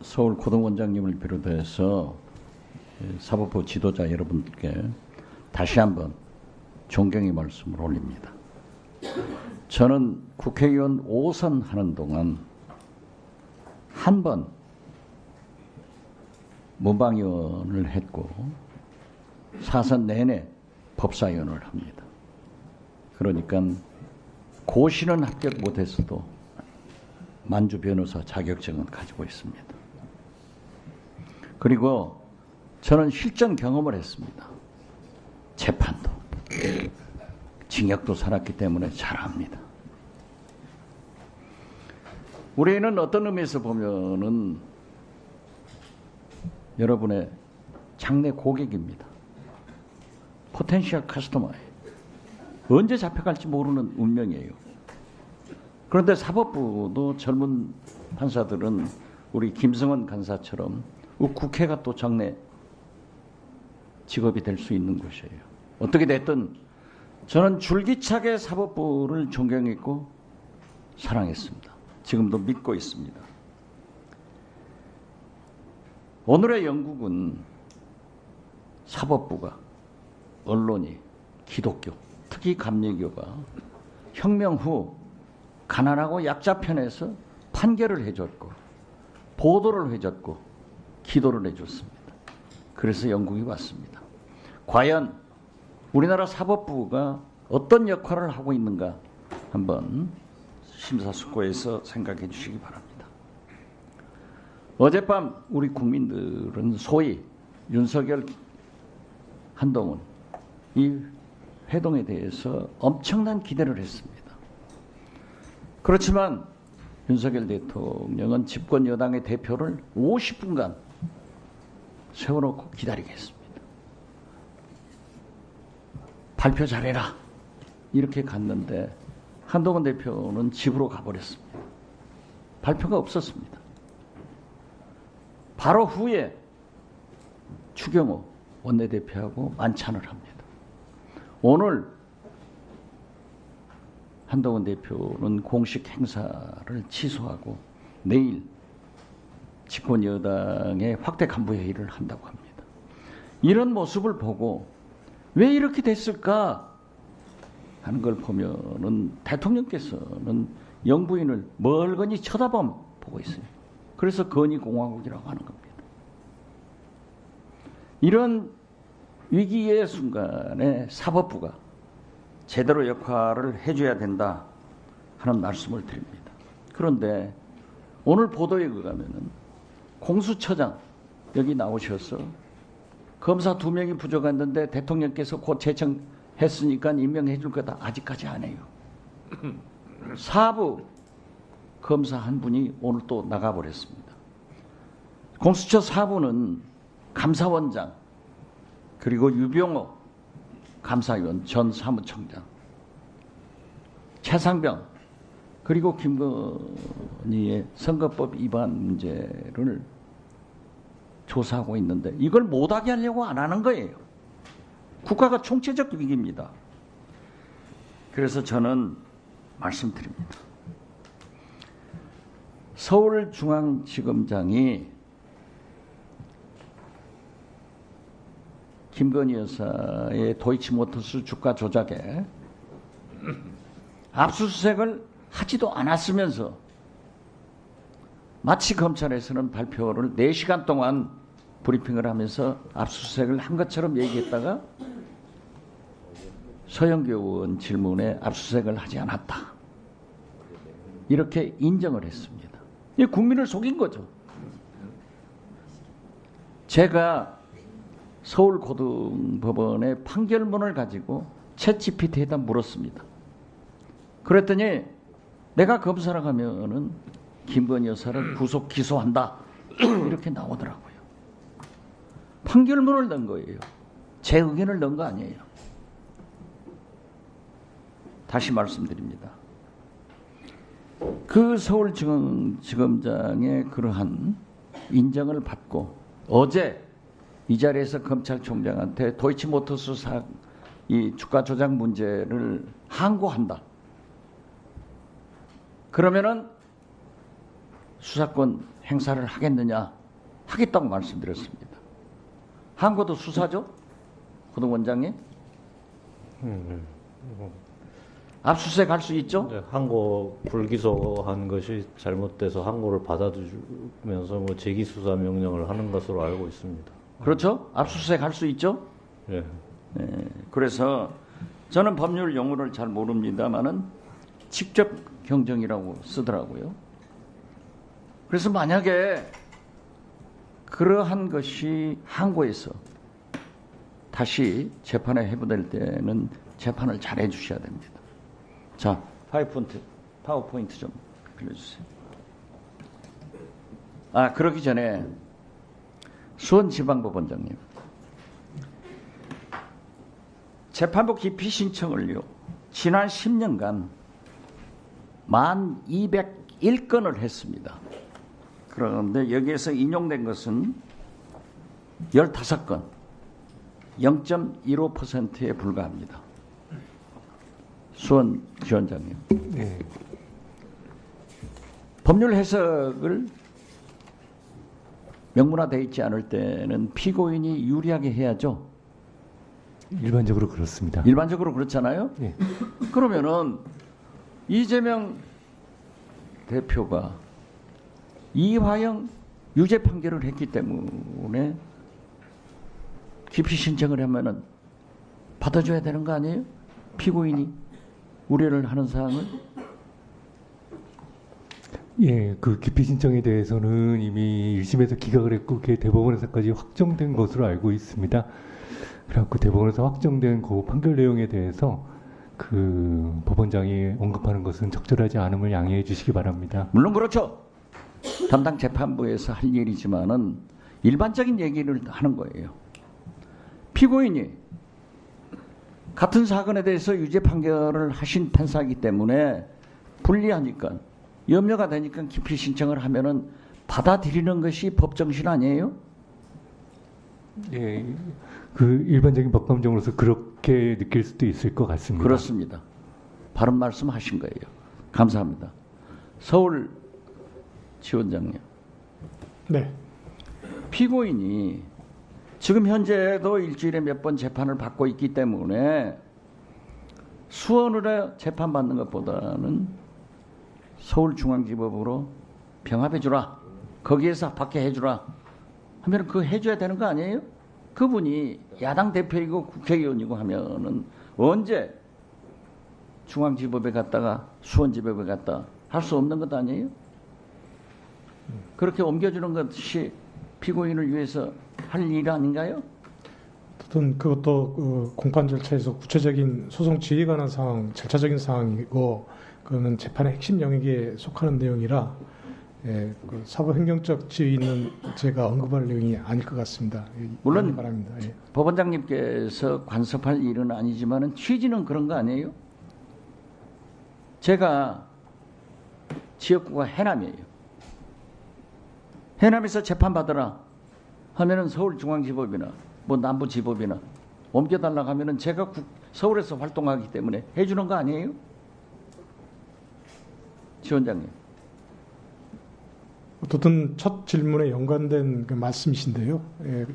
서울 고등원장님을 비롯해서 사법부 지도자 여러분들께 다시 한번 존경의 말씀을 올립니다. 저는 국회의원 5선 하는 동안 한 번 문방위원을 했고 4선 내내 법사위원을 합니다. 그러니까 고시는 합격 못했어도 만주 변호사 자격증은 가지고 있습니다. 그리고 저는 실전 경험을 했습니다. 재판도, 징역도 살았기 때문에 잘 압니다. 우리는 어떤 의미에서 보면은 여러분의 장래 고객입니다. 포텐셜 커스터머예요. 언제 잡혀갈지 모르는 운명이에요. 그런데 사법부도 젊은 판사들은 우리 김성원 간사처럼 국회가 또 장래 직업이 될 수 있는 것이에요. 어떻게 됐든 저는 줄기차게 사법부를 존경했고 사랑했습니다. 지금도 믿고 있습니다. 오늘의 영국은 사법부가, 언론이, 기독교, 특히 감리교가 혁명 후 가난하고 약자 편에서 판결을 해줬고 보도를 해줬고 기도를 해줬습니다. 그래서 영국이 왔습니다. 과연 우리나라 사법부가 어떤 역할을 하고 있는가 한번 심사숙고해서 생각해 주시기 바랍니다. 어젯밤 우리 국민들은 소위 윤석열, 한동훈 이 회동에 대해서 엄청난 기대를 했습니다. 그렇지만 윤석열 대통령은 집권 여당의 대표를 50분간 세워놓고 기다리게 했습니다. 발표 잘해라 이렇게 갔는데 한동훈 대표는 집으로 가버렸습니다. 발표가 없었습니다. 바로 후에 추경호 원내대표하고 만찬을 합니다. 오늘 한동훈 대표는 공식 행사를 취소하고 내일 집권 여당의 확대 간부 회의를 한다고 합니다. 이런 모습을 보고 왜 이렇게 됐을까 하는 걸 보면은 대통령께서는 영부인을 멀거니 쳐다보고 있어요. 그래서 건의공화국이라고 하는 겁니다. 이런 위기의 순간에 사법부가 제대로 역할을 해줘야 된다 하는 말씀을 드립니다. 그런데 오늘 보도에 의하면은 공수처장 여기 나오셔서 검사 2명이 부족했는데 대통령께서 곧 제청했으니까 임명해 줄 거다. 아직까지 안 해요. 사부 검사 한 분이 오늘 또 나가버렸습니다. 공수처 사부는 감사원장 그리고 유병호 감사위원 전 사무총장, 최상병 그리고 김건희의 선거법 위반 문제를 조사하고 있는데 이걸 못하게 하려고 안 하는 거예요. 국가가 총체적 위기입니다. 그래서 저는 말씀드립니다. 서울중앙지검장이 김건희 여사의 도이치모터스 주가 조작에 압수수색을 하지도 않았으면서 마치 검찰에서는 발표를 4시간 동안 브리핑을 하면서 압수수색을 한 것처럼 얘기했다가 서영교 의원 질문에 압수수색을 하지 않았다. 이렇게 인정을 했습니다. 이 국민을 속인 거죠. 제가 서울고등법원의 판결문을 가지고 챗GPT에다 물었습니다. 그랬더니 내가 검사를 하면은 김건희 여사를 구속 기소한다 이렇게 나오더라고요. 판결문을 넣은 거예요. 제 의견을 넣은 거 아니에요. 다시 말씀드립니다. 그 서울지검장의 그러한 인정을 받고 어제 이 자리에서 검찰총장한테 도이치모터스 이 주가 조작 문제를 항고한다. 그러면은 수사권 행사를 하겠느냐? 하겠다고 말씀드렸습니다. 항고도 수사죠? 고등 원장님? 압수수색 할 수 있죠? 네, 항고 불기소한 것이 잘못돼서 항고를 받아주면서 뭐 재기수사 명령을 하는 것으로 알고 있습니다. 그렇죠? 압수수색 할 수 있죠? 예. 네, 그래서 저는 법률 용어를 잘 모릅니다만은 직접 경정이라고 쓰더라고요. 그래서 만약에 그러한 것이 항고에서 다시 재판에 회부될 때는 재판을 잘 해주셔야 됩니다. 자, 파워포인트 좀 빌려주세요. 아, 그러기 전에 수원지방법원장님, 재판부 기피 신청을요, 지난 10년간 1201건을 했습니다. 그런데 여기에서 인용된 것은 15건, 0.15%에 불과합니다. 수원 지원장님. 네. 법률 해석을 명문화되어 있지 않을 때는 피고인이 유리하게 해야죠. 일반적으로 그렇습니다. 일반적으로 그렇잖아요. 네. 그러면은 이재명 대표가 이화영 유죄 판결을 했기 때문에 기피 신청을 하면은 받아줘야 되는 거 아니에요? 피고인이 우려를 하는 사항을. 예, 그 기피 신청에 대해서는 이미 1심에서 기각을 했고 그게 대법원에서까지 확정된 것으로 알고 있습니다. 그래갖고 대법원에서 확정된 그 판결 내용에 대해서 그 법원장이 언급하는 것은 적절하지 않음을 양해해 주시기 바랍니다. 물론 그렇죠. 담당 재판부에서 할 일이지만은 일반적인 얘기를 하는 거예요. 피고인이 같은 사건에 대해서 유죄 판결을 하신 판사이기 때문에 불리하니까, 염려가 되니까 기피 신청을 하면은 받아들이는 것이 법정신 아니에요? 예, 그 일반적인 법감정으로서 그렇게 느낄 수도 있을 것 같습니다. 그렇습니다. 바른 말씀 하신 거예요. 감사합니다. 서울 지원장님. 네. 피고인이 지금 현재도 일주일에 몇 번 재판을 받고 있기 때문에 수원으로 재판받는 것보다는 서울중앙지법으로 병합해주라, 거기에서 받게 해주라 하면 그거 해줘야 되는 거 아니에요? 그분이 야당 대표이고 국회의원이고 하면은 언제 중앙지법에 갔다가 수원지법에 갔다 할 수 없는 것 아니에요? 그렇게 옮겨주는 것이 피고인을 위해서 할 일 아닌가요? 어떤 그것도 그 공판 절차에서 구체적인 소송 지휘에 관한 사항, 절차적인 사항이고 그거는 재판의 핵심 영역에 속하는 내용이라 예, 그 사법행정적 지위 있는 제가 언급할 내용이 아닐 것 같습니다. 물론 바랍니다. 예. 법원장님께서 간섭할 일은 아니지만은 취지는 그런 거 아니에요? 제가 지역구가 해남이에요. 해남에서 재판 받으라 하면은 서울중앙지법이나 뭐 남부지법이나 옮겨달라고 하면은 제가 서울에서 활동하기 때문에 해주는 거 아니에요? 지원장님. 어떻든 첫 질문에 연관된 그 말씀이신데요. 예,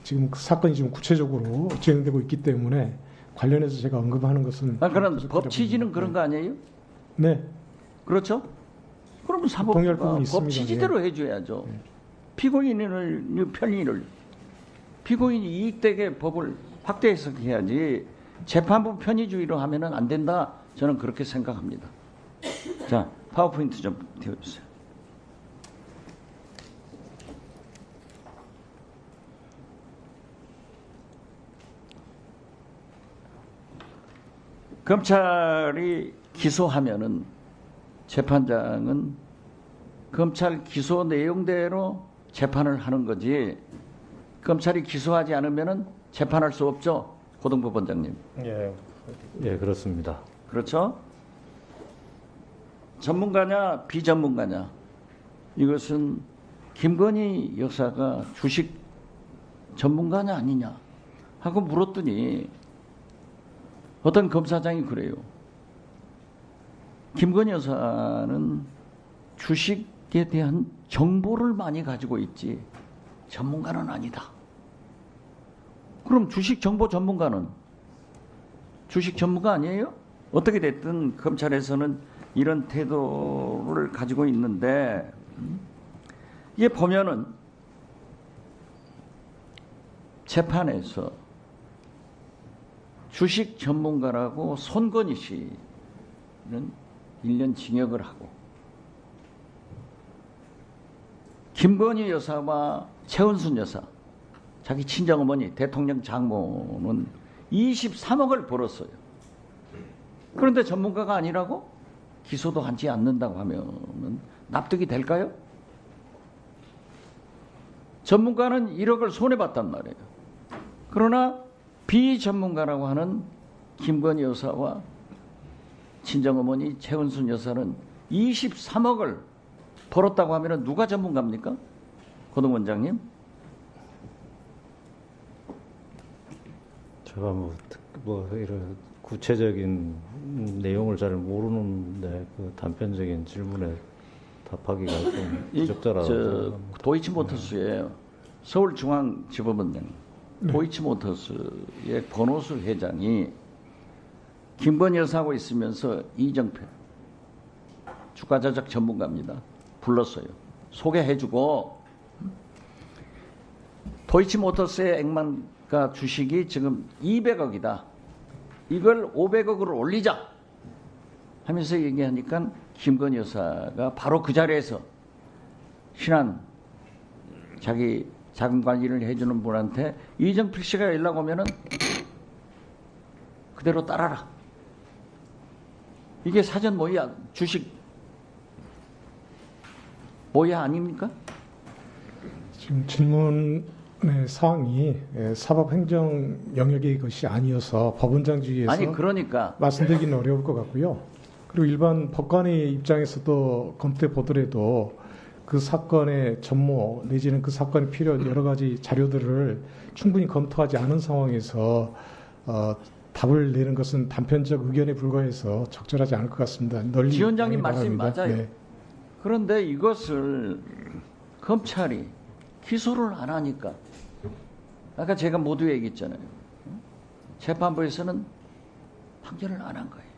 지금 그 사건이 지금 구체적으로 진행되고 있기 때문에 관련해서 제가 언급하는 것은 그런 법 취지는 그런 거 아니에요? 네. 그렇죠? 그러면 동의할 사법부가 부분이 법 있습니다. 취지대로 해줘야죠. 피고인을 편의를, 피고인이 이익되게 법을 확대 해석해야지 재판부 편의주의로 하면은 안 된다. 저는 그렇게 생각합니다. 자, 파워포인트 좀 띄워주세요. 검찰이 기소하면은 재판장은 검찰 기소 내용대로 재판을 하는 거지, 검찰이 기소하지 않으면은 재판할 수 없죠, 고등법원장님. 예, 예, 그렇습니다. 그렇죠? 전문가냐 비전문가냐, 이것은 김건희 여사가 주식 전문가냐 아니냐 하고 물었더니 어떤 검사장이 그래요. 김건희 여사는 주식에 대한 정보를 많이 가지고 있지 전문가는 아니다. 그럼 주식 정보 전문가는 주식 전문가 아니에요? 어떻게 됐든 검찰에서는 이런 태도를 가지고 있는데 이게 보면은 재판에서 주식 전문가라고 손건희 씨는 1년 징역을 하고 김건희 여사와 최은순 여사 자기 친정어머니 대통령 장모는 23억을 벌었어요. 그런데 전문가가 아니라고 기소도 하지 않는다고 하면 납득이 될까요? 전문가는 1억을 손해봤단 말이에요. 그러나 비전문가라고 하는 김건희 여사와 친정어머니 최은순 여사는 23억을 벌었다고 하면 누가 전문가입니까? 고등 원장님? 제가 뭐 이런 구체적인 내용을 잘 모르는데 그 단편적인 질문에 답하기가 좀 부적절하다고. 도이치모터스의 서울중앙지법원장 도이치모터스의 권오수 회장이 김건희 여사하고 있으면서 이정표 주가 조작 전문가입니다. 불렀어요. 소개해주고 도이치모터스의 액면가 주식이 지금 200억이다. 이걸 500억으로 올리자 하면서 얘기하니까 김건희 여사가 바로 그 자리에서 신한 자기 자금 관리를 해주는 분한테 이정필 씨가 연락 오면은 그대로 따라라. 이게 사전 모의 주식 모의 아닙니까? 지금 질문의 사항이 사법행정 영역의 것이 아니어서 법원장주의에서 아니 그러니까 말씀드리기는 어려울 것 같고요. 그리고 일반 법관의 입장에서도 검토해 보더라도 그 사건의 전모 내지는 그 사건에 필요한 여러 가지 자료들을 충분히 검토하지 않은 상황에서 답을 내는 것은 단편적 의견에 불과해서 적절하지 않을 것 같습니다. 널리 지원장님 말씀이 바랍니다. 맞아요. 네. 그런데 이것을 검찰이 기소를 안 하니까 아까 제가 모두 얘기했잖아요. 재판부에서는 판결을 안 한 거예요.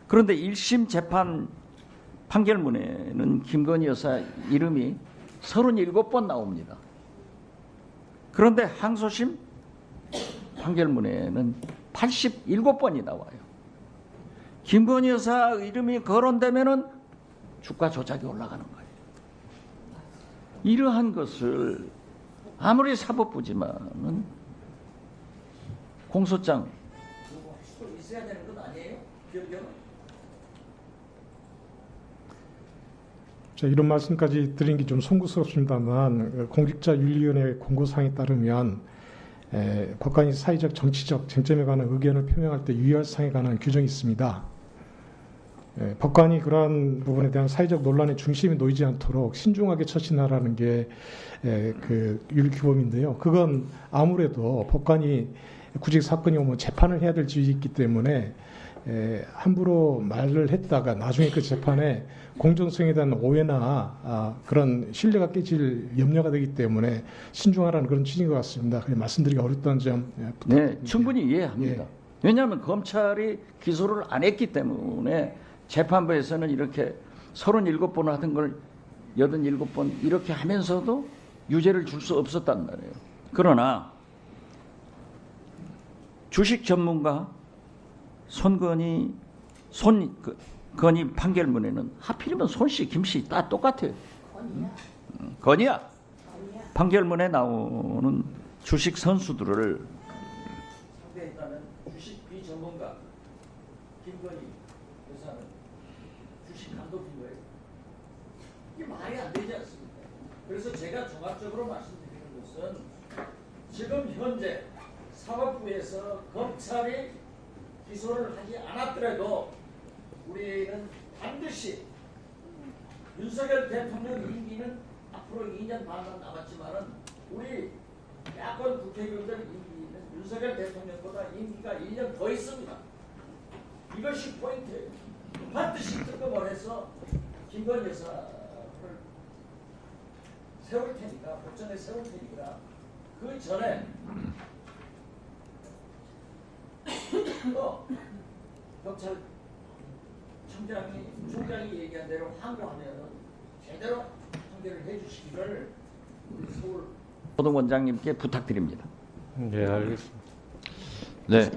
그런데 1심 재판 판결문에는 김건희 여사 이름이 37번 나옵니다. 그런데 항소심 판결문에는 87번이 나와요. 김건희 여사 이름이 거론되면은 주가 조작이 올라가는 거예요. 이러한 것을 아무리 사법부지만은 공소장 있어야 되는 것 아니에요? 자, 이런 말씀까지 드린 게 좀 송구스럽습니다만 공직자윤리위원회 공고사항에 따르면 법관이 사회적 정치적 쟁점에 관한 의견을 표명할 때 유의할 사항에 관한 규정이 있습니다. 법관이 그러한 부분에 대한 사회적 논란의 중심에 놓이지 않도록 신중하게 처신하라는 게 그 윤리규범인데요. 그건 아무래도 법관이 구직 사건이 오면 재판을 해야 될 지위가 있기 때문에 함부로 말을 했다가 나중에 그 재판에 공정성에 대한 오해나 그런 신뢰가 깨질 염려가 되기 때문에 신중하라는 그런 취지인 것 같습니다. 그냥 말씀드리기 어렵다는 점 네, 충분히 이해합니다. 예. 왜냐하면 검찰이 기소를 안 했기 때문에 재판부에서는 이렇게 37번 하던 걸 87번 이렇게 하면서도 유죄를 줄 수 없었단 말이에요. 그러나 주식 전문가 손건희 판결문에는 하필이면 손씨, 김씨 다 똑같아요. 건희야. 판결문에 나오는 주식 선수들을 상대에 따른 주식 비전문가 김건희 여사는 주식 감독인 거예요. 이게 말이 안 되지 않습니까? 그래서 제가 종합적으로 말씀드리는 것은 지금 현재 사법부에서 검찰이 기소를 하지 않았더라도 우리는 반드시 윤석열 대통령 임기는 앞으로 2년 반만 남았지만은 우리 야권 국회의원들 임기는 윤석열 대통령보다 임기가 1년 더 있습니다. 이것이 포인트예요. 반드시 특검을 해서 김건희 여사를 세울 테니까 법정에 세울 테니까 그 전에 또 경찰 총장이 얘기한 대로 항고하면 제대로 판결을 해주시기를 우리 서울 고등원장님께 부탁드립니다. 네, 알겠습니다. 네,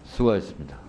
수고하셨습니다.